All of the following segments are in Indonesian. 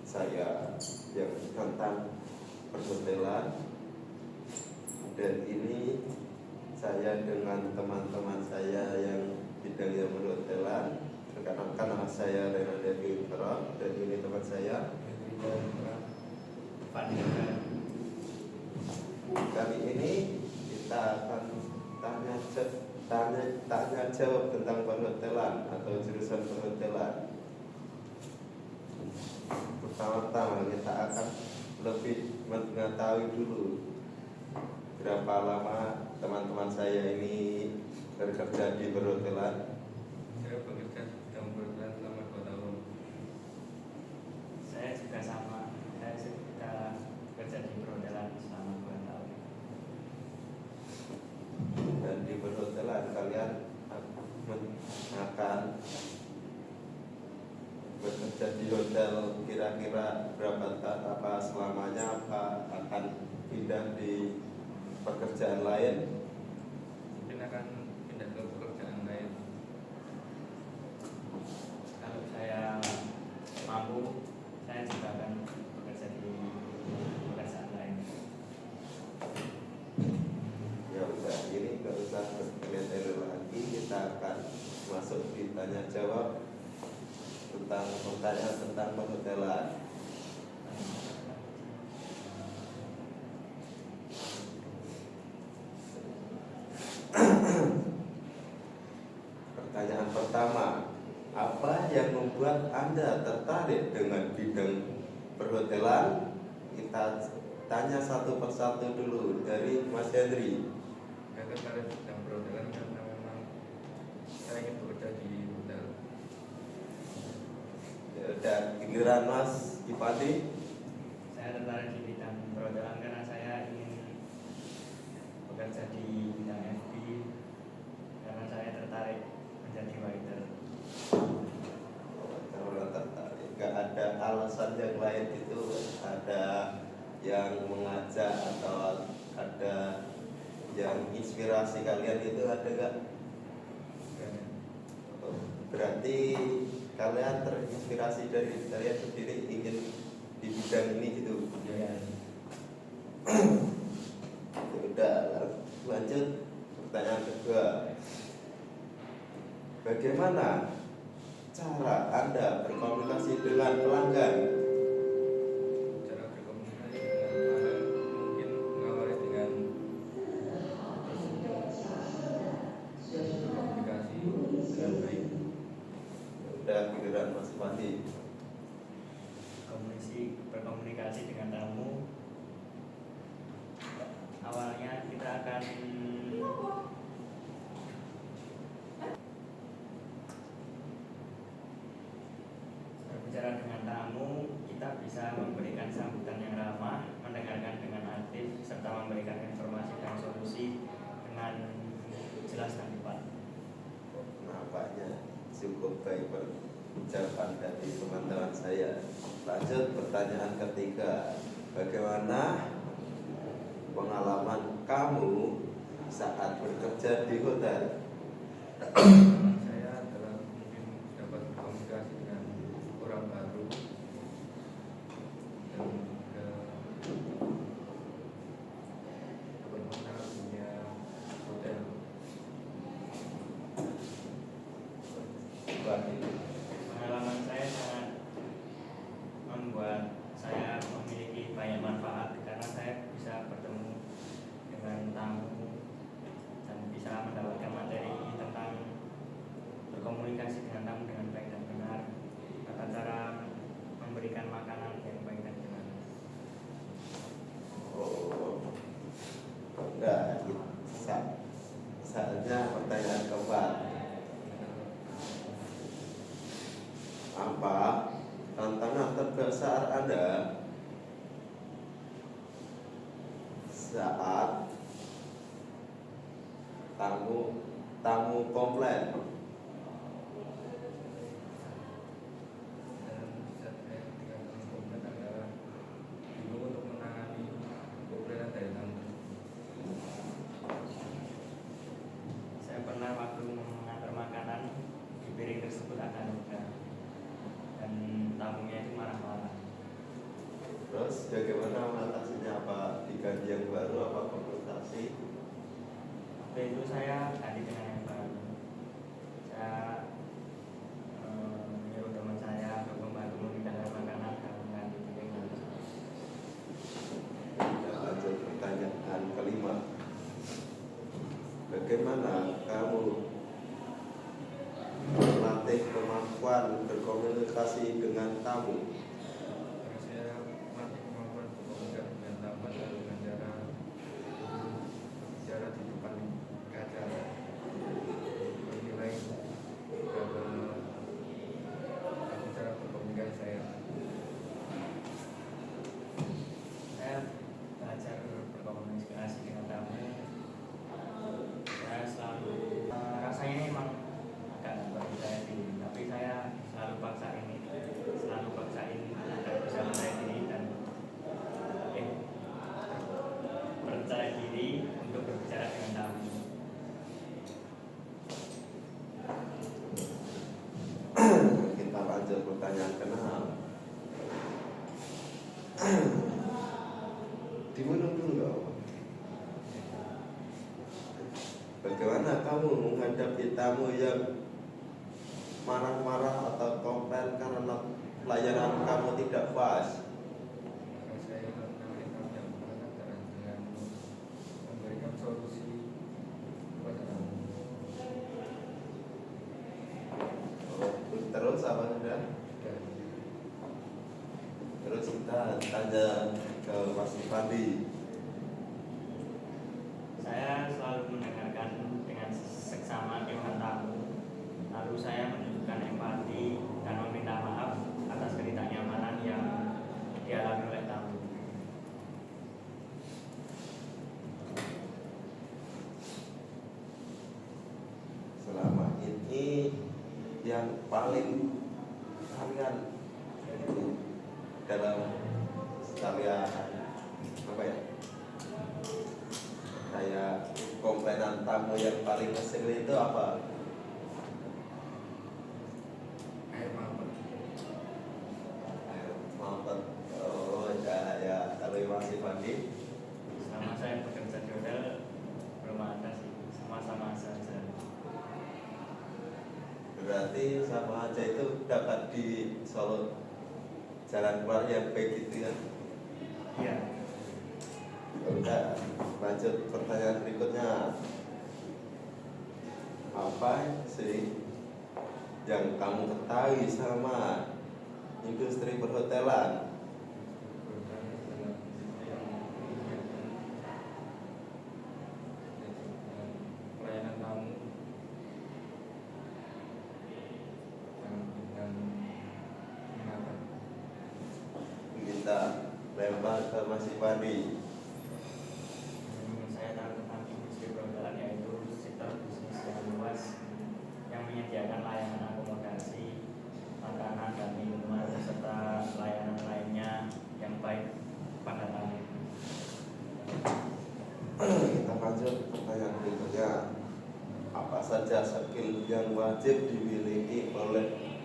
saya yang tentang perhotelan, dan ini saya dengan teman-teman saya yang bidangnya perhotelan, karena saya Renanda Wintro dan ini teman saya. Kali ini kita akan tanya jawab tentang perhotelan atau jurusan perhotelan. Pertama-tama kita akan lebih mengetahui dulu berapa lama teman-teman saya ini bekerja di perhotelan. Saya bekerja di bidang perhotelan selama 2 tahun. Saya juga sama, saya sudah bekerja di perhotelan selama 2 tahun. Dan di perhotelan kalian akan bekerja di hotel kira-kira berapa tahun, apa selamanya, apa akan pindah di pekerjaan lain? Mungkin akan pindah ke pekerjaan lain. Kalau saya mampu, saya juga akan bekerja di pekerjaan lain. Ya udah, ini nggak usah bertele-tele lagi, kita akan masuk di tanya jawab tentang pertanyaan tentang perhotelan. Pertanyaan pertama, apa yang membuat Anda tertarik dengan bidang perhotelan? Kita tanya satu persatu dulu, dari Mas Henry. Saya tertarik di bidang perhotelan karena memang saya ingin bekerja di hotel. Dan giliran Mas Ipati. Saya tertarik di bidang perhotelan karena saya ingin bekerja di bidang F&B, karena saya tertarik menjadi waiter. Kalau tertarik, nggak ada alasan yang lain itu, ada yang mengajak atau ada yang inspirasi kalian itu, ada nggak? Berarti kalian terinspirasi dari kalian sendiri ingin di bidang ini gitu. Ya. Udah, lanjut pertanyaan kedua. Bagaimana cara Anda berkomunikasi dengan pelanggan? Cara berkomunikasi dengan pelanggan mungkin mengawali dengan komunikasi dengan baik. Udah, giliran Mas Ipati. Berkomunikasi dengan tamu, awalnya kita akan berbicara dengan tamu. Kita bisa memberikan sambutan yang ramah, mendengarkan dengan aktif, serta memberikan informasi dan solusi dengan jelas dan tepat. Nampaknya cukup baik jawaban dari teman-teman saya. Lanjut pertanyaan ketiga. Bagaimana pengalaman kamu saat bekerja di hotel? Saya adalah mungkin dapat berkomunikasi dengan orang baru dan juga dapat mengenal dunia hotel. Pengalaman saya sangat membuat saya memiliki banyak manfaat, karena saya bisa bertemu dengan tamu dan bisa mendapatkan materi tentang berkomunikasi dengan tamu dengan baik dan benar, tata cara memberikan makanan yang baik dan benar. Oh, enggak. Saatnya pertanyaan keempat. Apa tantangan terbesar Anda saat tamu komplain? Dan saat saya ketika komplain adalah bingung untuk menangani komplainan dari tamu. Saya pernah waktu mengantar makanan, di piring tersebut ada luka dan tamunya itu marah-marah. Terus bagaimana mengatasinya? Apa diganti yang baru, apa kompensasi? Waktu itu saya ganti dengan yang baru. Saya menyuruh teman saya untuk membantu memindahkan makanan dan mengganti piring yang rusak. Kita lanjut pertanyaan kelima. Bagaimana kamu melatih kemampuan berkomunikasi dengan tamu? Karena saya melatih kemampuan berkomunikasi dengan tamu adalah dengan cara bicara di depan kaca, menilai cara berkomunikasi saya. Saya belajar berkomunikasi dengan tamu. Saya selalu rasanya ini memang agak nggak percaya diri, tapi saya selalu paksain agar bisa percaya diri dan percaya diri untuk berbicara dengan tamu. Kita lanjut pertanyaan keenam. Diminum dulu nggak? Bagaimana kamu menghadapi tamu yang marah-marah atau komplain karena pelayanan kamu tidak pas? Maka saya menangani tamu yang marah dengan memberikan solusi kepada tamu. Terus apa sudah? Dan Terus kita tanya ke Mas Fandi. Saya selalu mendengarkan dengan seksama keluhan tamu, lalu saya menunjukkan empati dan meminta maaf atas ketidaknyamanan yang dialami oleh tamu. Selama ini yang paling kalian itu dalam sekalian apa ya, kayak komplainan tamu yang paling ngeselin itu apa? air mata. Mampet. Oh ya kalau masih Fandi. Selama saya bekerja di hotel belum ada sih, sama-sama saja. Berarti sama aja itu dapat di Solo jalan keluar yang baik gitu ya. Iya. Udah, lanjut pertanyaan berikutnya. Apa sih yang kamu ketahui sama industri perhotelan? Berhutang adalah industri yang menyediakan pelayanan tamu dan menyenangkan. Kita lempar ke Mas Ipandi. Saya tahu tentang industri perhotelan yaitu sektor bisnis yang luas yang menyediakan layanan akomodasi, makanan dan minuman serta layanan lainnya yang baik pada tamu. Kita lanjut pertanyaan berikutnya. Apa saja skill yang wajib dimiliki oleh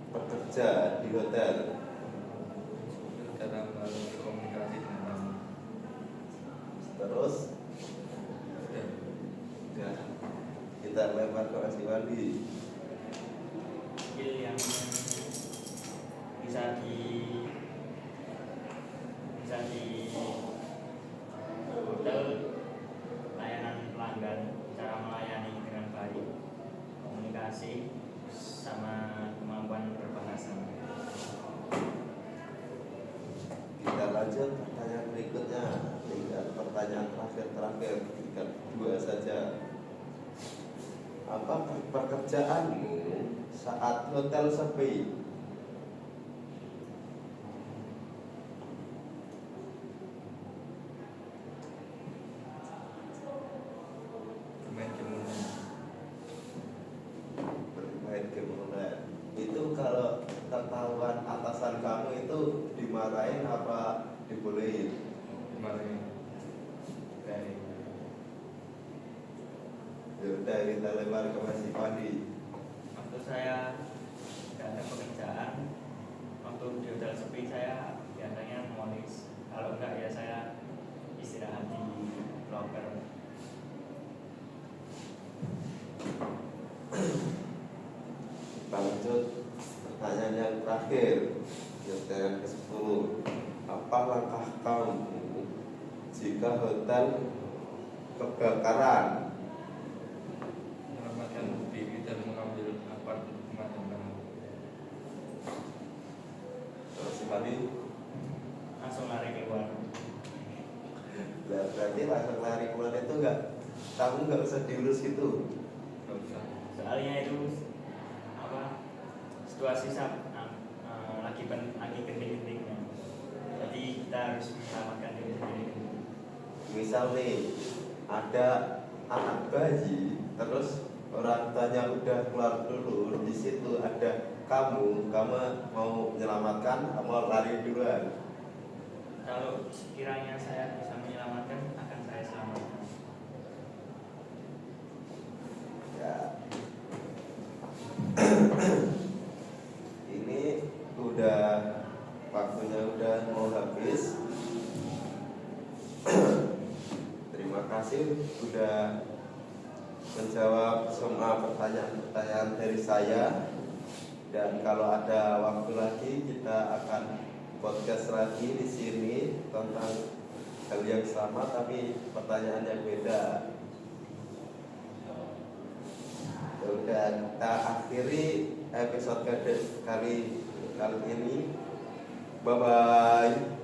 pekerja di hotel? Dalam berkomunikasi dengan tamu. Terus Dan ya, kita lempar ke Mas Ipandi. Skill yang bisa di hotel, layanan pelanggan, cara melayani dengan baik, komunikasi sama kemampuan berbahasa. Kita lanjut pertanyaan berikutnya. Tinggal pertanyaan terakhir, tinggal 2 saja. Apa pekerjaanmu saat hotel sepi? bermain game online. Bermain game online. Itu kalau ketahuan atasan kamu itu dimarahin apa dibolehin? Dimarahin. Dari Yaudah, kita lempar ke Mas Ipandi. waktu saya tidak ada pekerjaan, waktu di hotel sepi saya biasanya harmonis. Kalau enggak ya saya istirahat di loker. Lanjut pertanyaan yang terakhir, yang ke-10. Apa langkah kamu jika hotel kebakaran? Menyelamatkan diri dan mengambil apartemen kamu. Terus tadi Langsung lari keluar. berarti langsung lari keluar itu enggak, kamu nggak usah diurus gitu. Gak usah. Soalnya itu apa, situasi lagi genting-gentingnya. Jadi kita harus menyelamatkan diri sendiri. Misal nih ada anak bayi, terus orang tuanya udah keluar dulu, di situ ada kamu mau menyelamatkan, kamu lari duluan. Kalau sekiranya saya bisa menyelamatkan, akan saya selamatkan. Ya. Ini udah waktunya udah mau habis. Terima kasih sudah menjawab semua pertanyaan-pertanyaan dari saya. Dan kalau ada waktu lagi kita akan podcast lagi di sini tentang hal yang sama tapi pertanyaan yang beda. Udah kita akhiri episode kali ini. Bye bye.